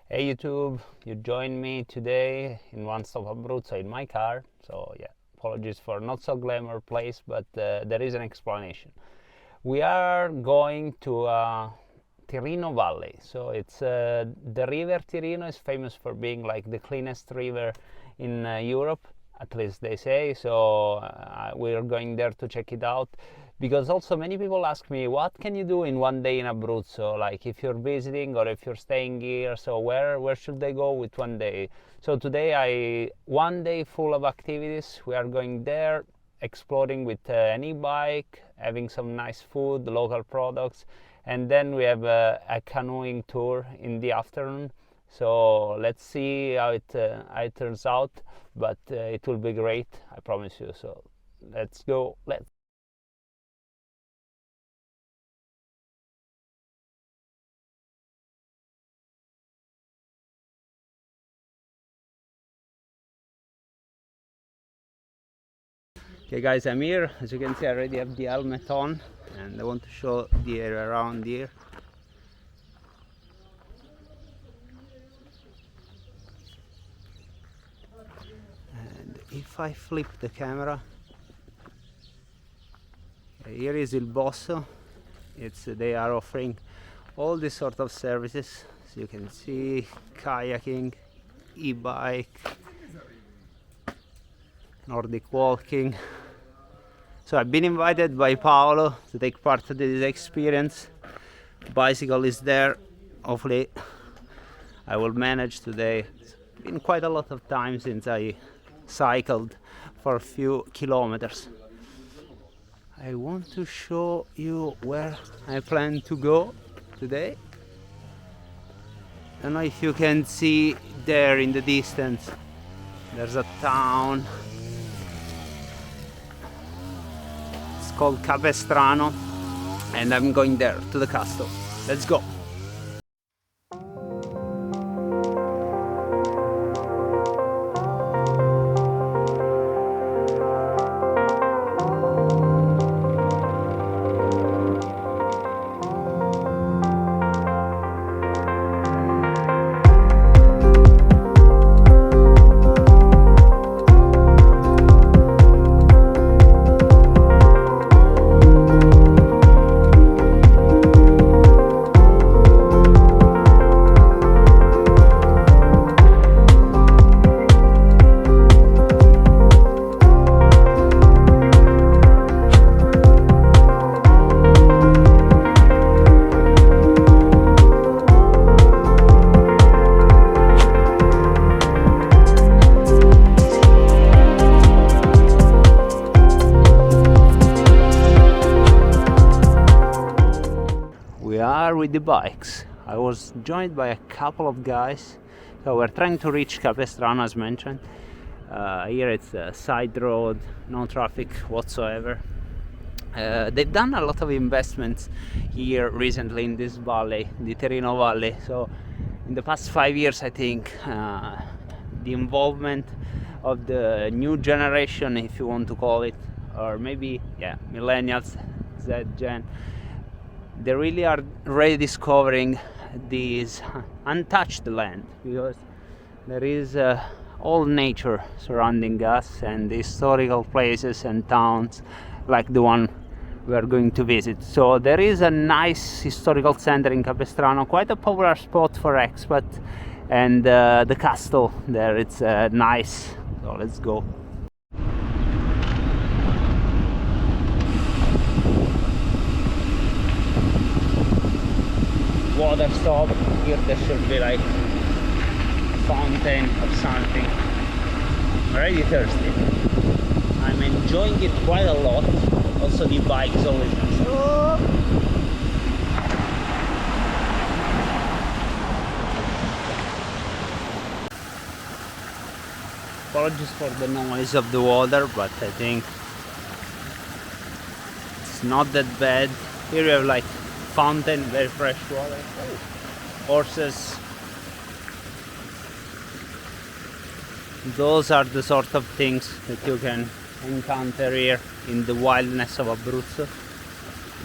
Hey YouTube, you joined me today in one Stop Abruzzo in my car. So yeah, apologies for not so glamour place, but there is an explanation. We are going to Tirino Valley. So it's the river Tirino is famous for being like the cleanest river in Europe, at least they say. So we are going there to check it out, because also many people ask me, what can you do in one day in Abruzzo, like if you're visiting or if you're staying here, so where should they go with one day? So today one day full of activities. We are going there, exploring with an e-bike, having some nice food, local products, and then we have a canoeing tour in the afternoon. So let's see how it turns out, but it will be great, I promise you. So let's go. Okay guys, I'm here. As you can see, I already have the helmet on and I want to show the area around here. And if I flip the camera, here is Il Bosso. They are offering all these sort of services. So you can see kayaking, e-bike, Nordic walking. So I've been invited by Paolo to take part of this experience. Bicycle is there. Hopefully I will manage today. It's been quite a lot of time since I cycled for a few kilometers. I want to show you where I plan to go today. I don't know if you can see there in the distance. There's a town. It's called Capestrano, and I'm going there to the castle. Let's go. With the bikes, I was joined by a couple of guys, so we're trying to reach Capestrano as mentioned. Here it's a side road, no traffic whatsoever. They've done a lot of investments here recently in this valley, the Tirino Valley. So in the past 5 years, I think the involvement of the new generation, if you want to call it, or maybe millennials, Z Gen, they really are rediscovering this untouched land, because there is all nature surrounding us and historical places and towns like the one we are going to visit. So there is a nice historical center in Capestrano, quite a popular spot for expats, and the castle there, it's nice. So let's go. Water stop here. There should be like a fountain or something. I'm already thirsty. I'm enjoying it quite a lot. Also the bike is always nice. Oh. Apologies for the noise of the water, but I think it's not that bad. Here we have like fountain, very fresh water. Oh. Horses. Those are the sort of things that you can encounter here in the wildness of Abruzzo.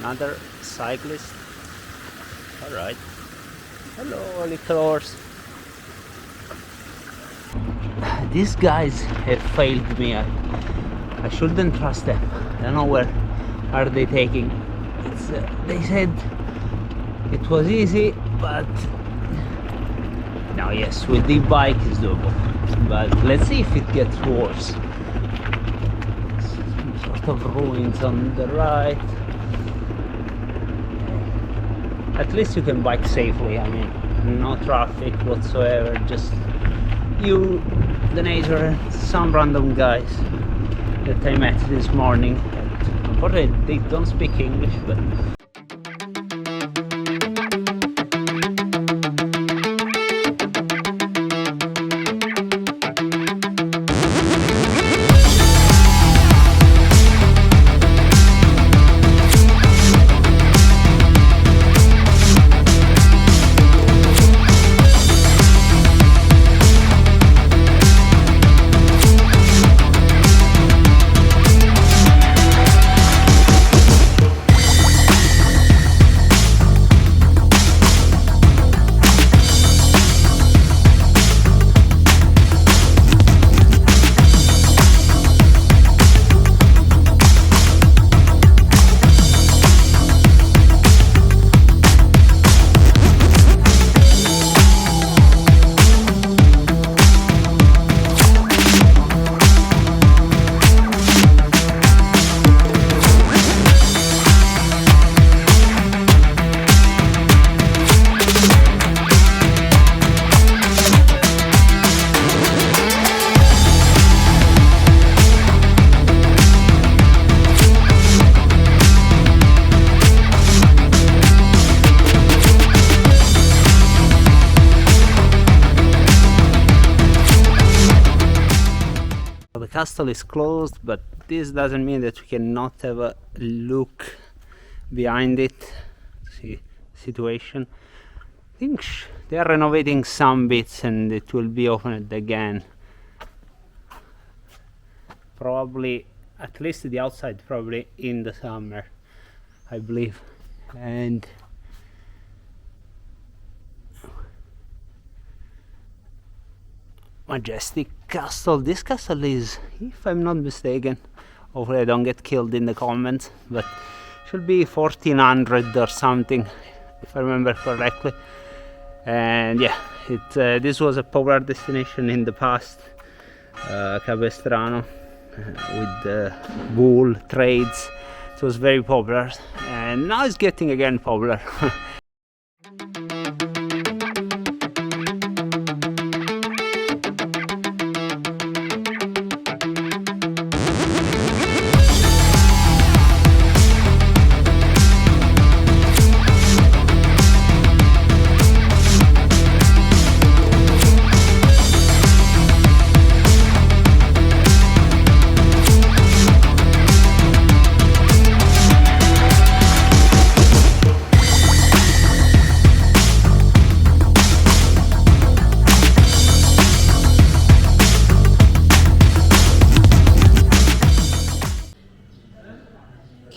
Another cyclist. Alright. Hello, little horse. these guys have failed me. I shouldn't trust them. I don't know where are they taking. They said it was easy, but now yes, with the bike is doable. But let's see if it gets worse. Some sort of ruins on the right. At least you can bike safely. I mean, no traffic whatsoever. Just you, the nature, and some random guys that I met this morning. Unfortunately, they don't speak English, but the castle is closed, but this doesn't mean that we cannot have a look behind it. See situation. I think they are renovating some bits and it will be opened again. Probably, at least the outside, probably in the summer, I believe. And majestic castle. This castle is, if I'm not mistaken, hopefully I don't get killed in the comments, but should be 1400 or something, if I remember correctly. And yeah, this was a popular destination in the past, Capestrano, with wool trades. It was very popular, and now it's getting again popular.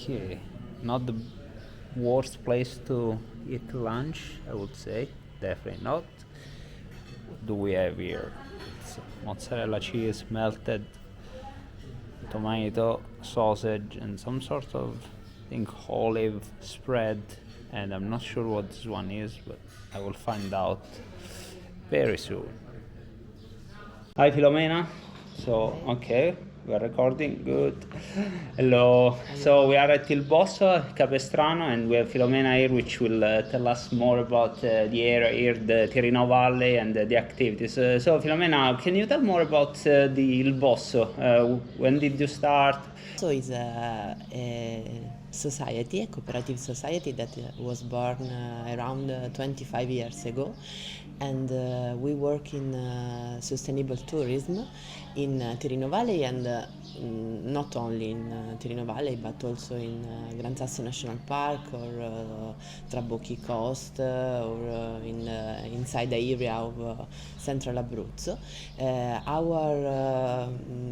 Okay, not the worst place to eat lunch, I would say. Definitely not. What do we have here? It's mozzarella cheese, melted tomato, sausage, and some sort of, I think, olive spread. And I'm not sure what this one is, but I will find out very soon. Hi Filomena. So, okay, we're recording, good. Hello. So we are at Il Bosso, Capestrano, and we have Filomena here, which will tell us more about the area here, the Tirino Valley, and the activities. So Filomena, can you tell more about the Il Bosso? When did you start? So is a society, a cooperative society that was born around 25 years ago, and we work in sustainable tourism in Tirino Valley, and not only in Tirino Valley but also in Gran Sasso National Park or Trabocchi Coast or inside the area of central Abruzzo. Our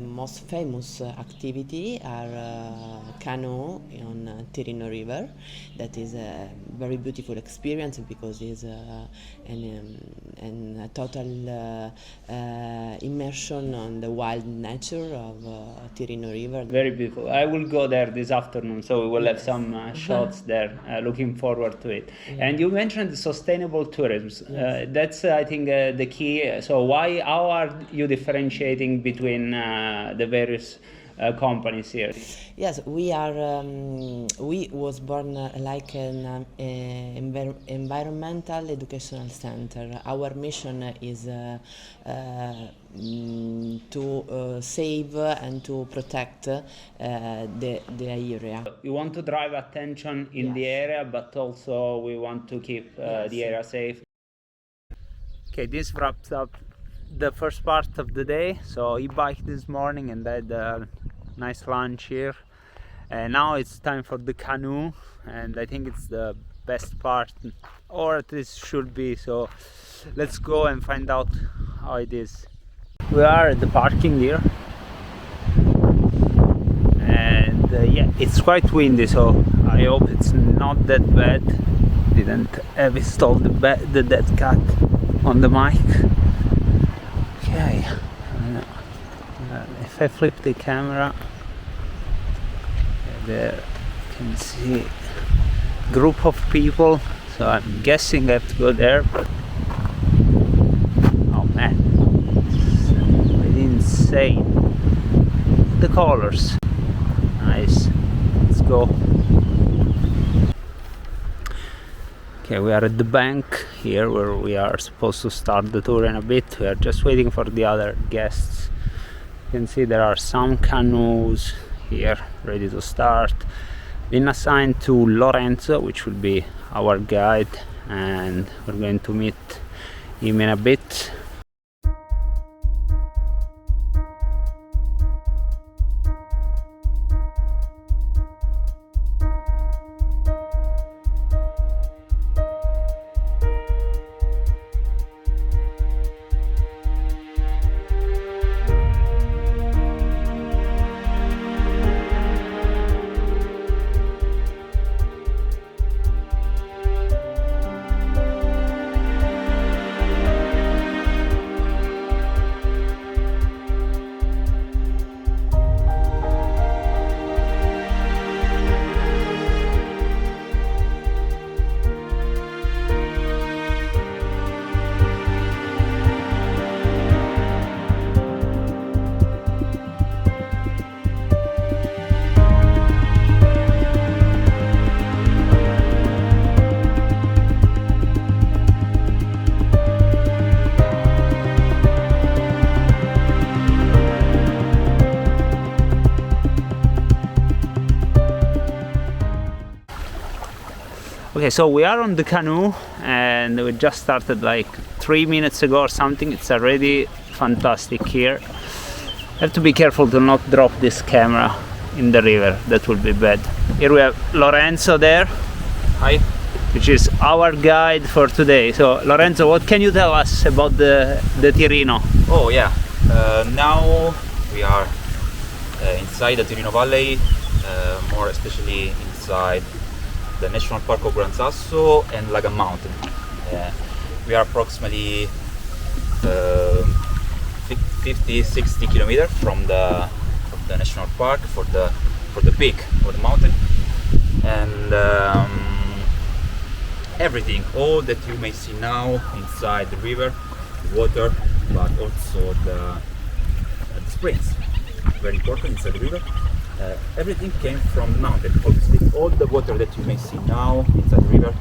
most famous activity are canoe on Tirino River. That is a very beautiful experience because it's an and a total immersion on the wild nature of Tirino River. Very beautiful. I will go there this afternoon, so we will have some shots there. Looking forward to it. And you mentioned sustainable tourism. That's, I think, the key. So how are you differentiating between the various companies here? Yes, we was born like an environmental educational center. Our mission is to save and to protect the area. We want to drive attention in the area, but also we want to keep the area safe. Okay, this wraps up the first part of the day. So he biked this morning and had a nice lunch here, and now it's time for the canoe, and I think it's the best part, or at least should be. So let's go and find out how it is. We are at the parking here, and yeah, it's quite windy, so I hope it's not that bad. Didn't have installed the dead cat on the mic. Okay, if I flip the camera, there you can see a group of people, so I'm guessing I have to go there, but oh man, it's really insane. The colors, nice. Let's go. Okay, we are at the bank here where we are supposed to start the tour in a bit. We are just waiting for the other guests. You can see there are some canoes here ready to start. Been assigned to Lorenzo, which will be our guide, and we're going to meet him in a bit. Okay, so we are on the canoe and we just started like 3 minutes ago or something. It's already fantastic here. I have to be careful to not drop this camera in the river, that will be bad. Here we have Lorenzo there. Hi. Which is our guide for today. So Lorenzo, what can you tell us about the Tirino? Oh yeah, now we are inside the Tirino Valley, more especially inside the National Park of Gran Sasso and Lagan Mountain. We are approximately 50-60 kilometers from the national park for the peak of the mountain, and everything, all that you may see now inside the river, the water, but also the springs, very important inside the river. Everything came from the mountain. Obviously, all the water that you may see now inside the river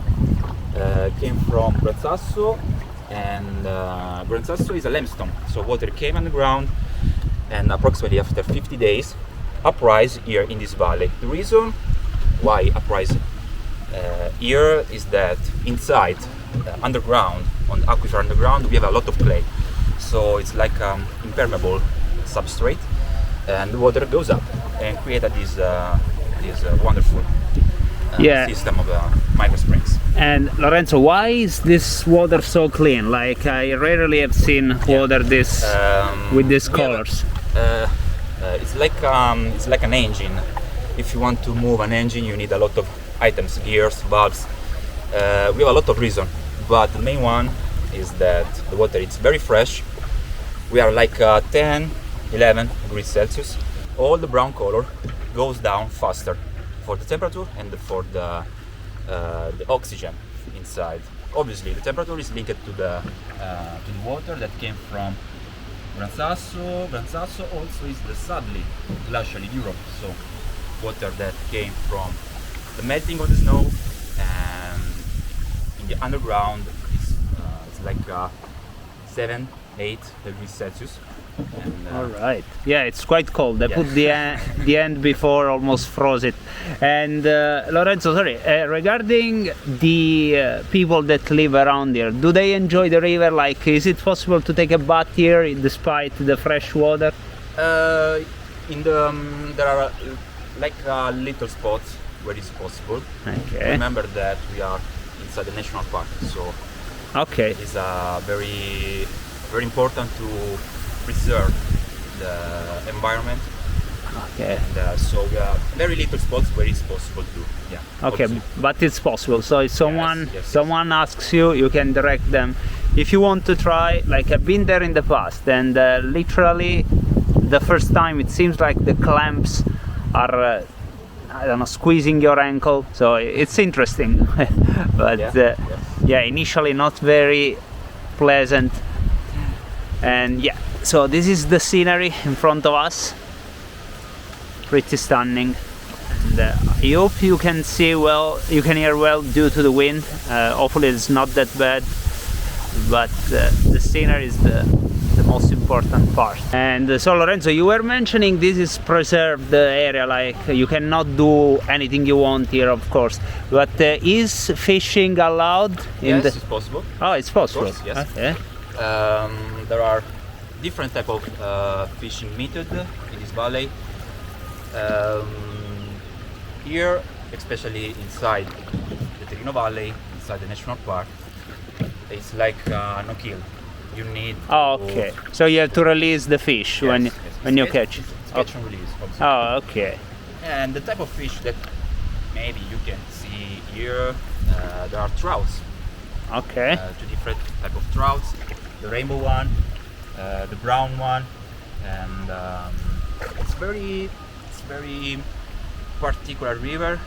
came from Gran Sasso, and Gran Sasso is a limestone, so water came on the ground, and approximately after 50 days uprise here in this valley. The reason why uprise here is that inside, underground, on the aquifer underground, we have a lot of clay, so it's like impermeable substrate, and the water goes up and created this wonderful system of micro springs. And Lorenzo, why is this water so clean? Like, I rarely have seen water this with these colors. It's like an engine. If you want to move an engine, you need a lot of items, gears, valves. We have a lot of reasons, but the main one is that the water is very fresh. We are like 10, 11 degrees Celsius. All the brown color goes down faster for the temperature and for the oxygen inside. Obviously, the temperature is linked to the water that came from Gran Sasso. Gran Sasso also is the sadly glacial in Europe, so water that came from the melting of the snow, and in the underground it's like 7, 8 degrees Celsius. And, All right. Yeah, it's quite cold. I Yeah. put the end before, almost froze it. And Lorenzo, sorry, regarding the people that live around here, do they enjoy the river? Like, is it possible to take a bath here despite the fresh water? There are like little spots where it's possible. Okay. Remember that we are inside the national park, so Okay. it's very, very important to preserve the environment. Okay. And so we have very little spots where it's possible to. Yeah. Okay, obviously. but it's possible. So if yes. someone asks you, you can direct them. If you want to try, like I've been there in the past, and literally the first time it seems like the clamps are I don't know, squeezing your ankle. So it's interesting, but yeah, initially not very pleasant. And yeah, so this is the scenery in front of us. Pretty stunning. And I hope you can see well, you can hear well due to the wind. Hopefully it's not that bad, but the scenery is the most important part. And so Lorenzo, you were mentioning this is preserved area, like you cannot do anything you want here, of course, but is fishing allowed in Yes, it's possible. Oh, it's possible. Of course, yes. Okay. There are different type of fishing method in this valley. Here, especially inside the Tirino Valley, inside the national park, it's like no kill. You need. Oh, okay. So you have to release the fish when you catch it. It's catch and release. Obviously. Oh, okay. And the type of fish that maybe you can see here, there are trouts. Okay. Two different type of trouts. The rainbow one, the brown one, and it's very particular river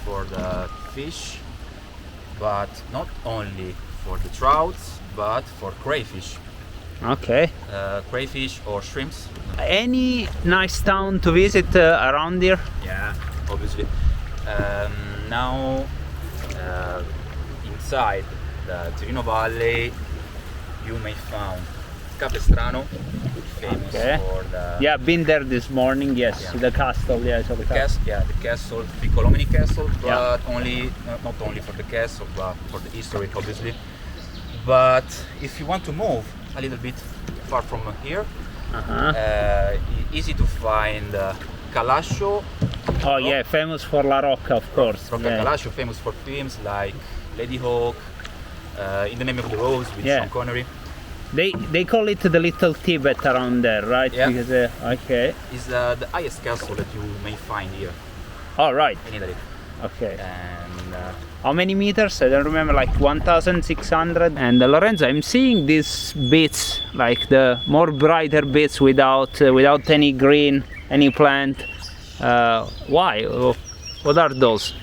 for the fish, but not only for the trouts, but for crayfish. Okay. Crayfish or shrimps. Any nice town to visit around here? Yeah, obviously. Now, inside the Tirino Valley, you may find Capestrano, famous for the Yeah, been there this morning. Yes, Yeah. the castle. Yeah, I saw the castle. the castle, Piccolomini Castle, but Yeah. not only for the castle, but for the history, obviously. But if you want to move a little bit far from here, easy to find Calascio. Oh yeah, famous for La Rocca, of course. Rocca Yeah. Calascio, famous for films like Lady Hawk, In the Name of the Rose with Yeah. Sean Connery. They call it the Little Tibet around there, right? Yeah. Because okay. Is the highest castle that you may find here All right. in Italy. Okay. And How many meters? I don't remember, like 1,600. And Lorenzo, I'm seeing these bits, like the more brighter bits without any green, any plant. Why? What are those?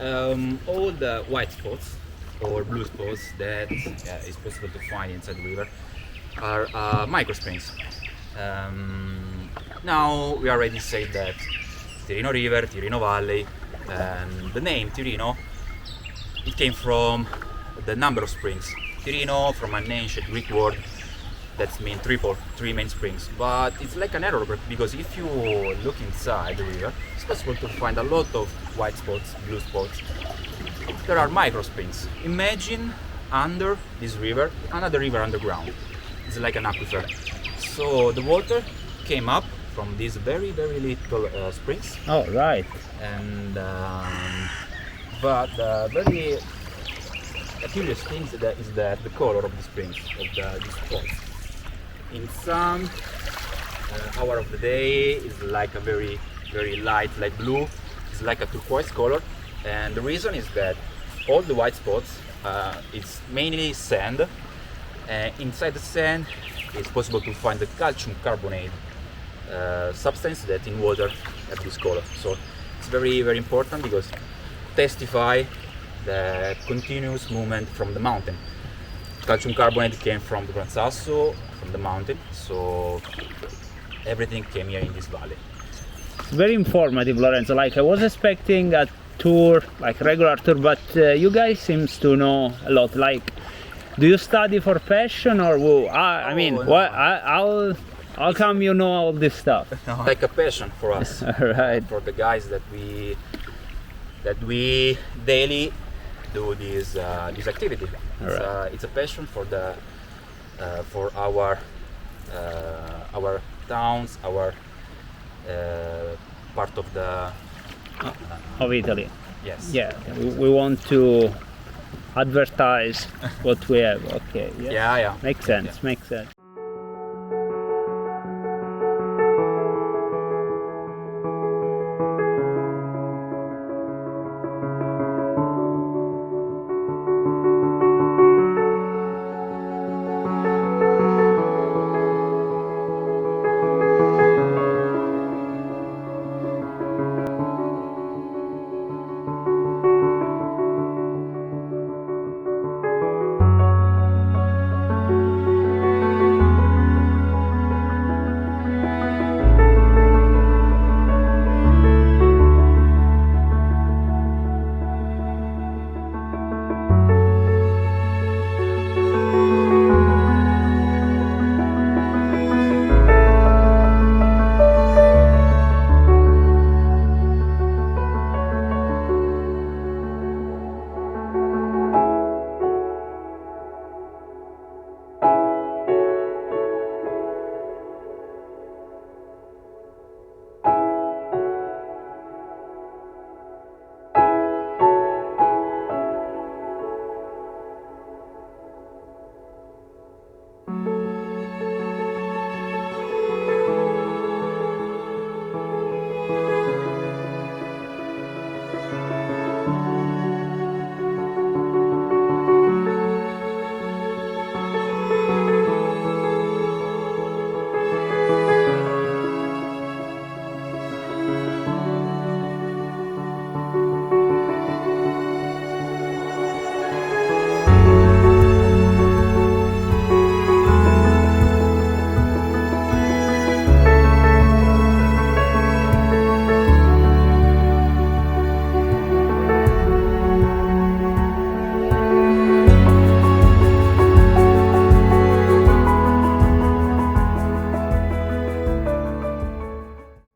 all the white spots or blue spots that is possible to find inside the river are microsprings. Now we already said that Tirino River, Tirino Valley, and the name Tirino, it came from the number of springs. Tirino from an ancient Greek word that means triple, 3 main springs. But it's like an error because if you look inside the river, it's possible to find a lot of white spots, blue spots. There are micro springs. Imagine under this river, another river underground. It's like an aquifer. So the water came up from these very, very little springs. Oh, right. And but the very curious thing is that the color of the springs, of these spots. In some hour of the day is like a very, very light blue. It's like a turquoise color, and the reason is that all the white spots it's mainly sand. Inside the sand, it's possible to find the calcium carbonate substance that in water have this color. So it's very, very important because testify the continuous movement from the mountain. Calcium carbonate came from the Gran Sasso, from the mountain, so everything came here in this valley. Very informative, Lorenzo. Like I was expecting a tour, like regular tour, but you guys seems to know a lot. Like, do you study for passion or I mean, no. what? How come you know all this stuff? Like a passion for us, Right. for the guys that we daily do this activity. It's a passion for the for our towns, our part of the Of Italy. yes. Yeah, we want to advertise what we have. Okay. Yeah. Makes sense. Yeah. Makes sense.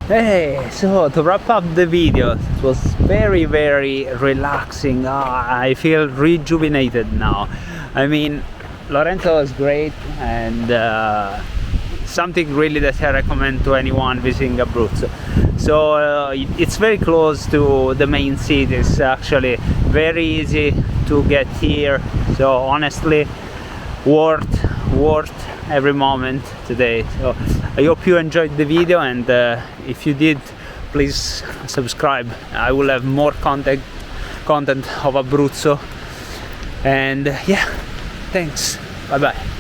Hey, so to wrap up the video, it was very, very relaxing. I feel rejuvenated now. I mean, Lorenzo was great, and something really that I recommend to anyone visiting Abruzzo. So it's very close to the main cities, actually very easy to get here. So honestly, worth every moment today. So I hope you enjoyed the video, and if you did, please subscribe. I will have more content of Abruzzo, and yeah, thanks, bye bye.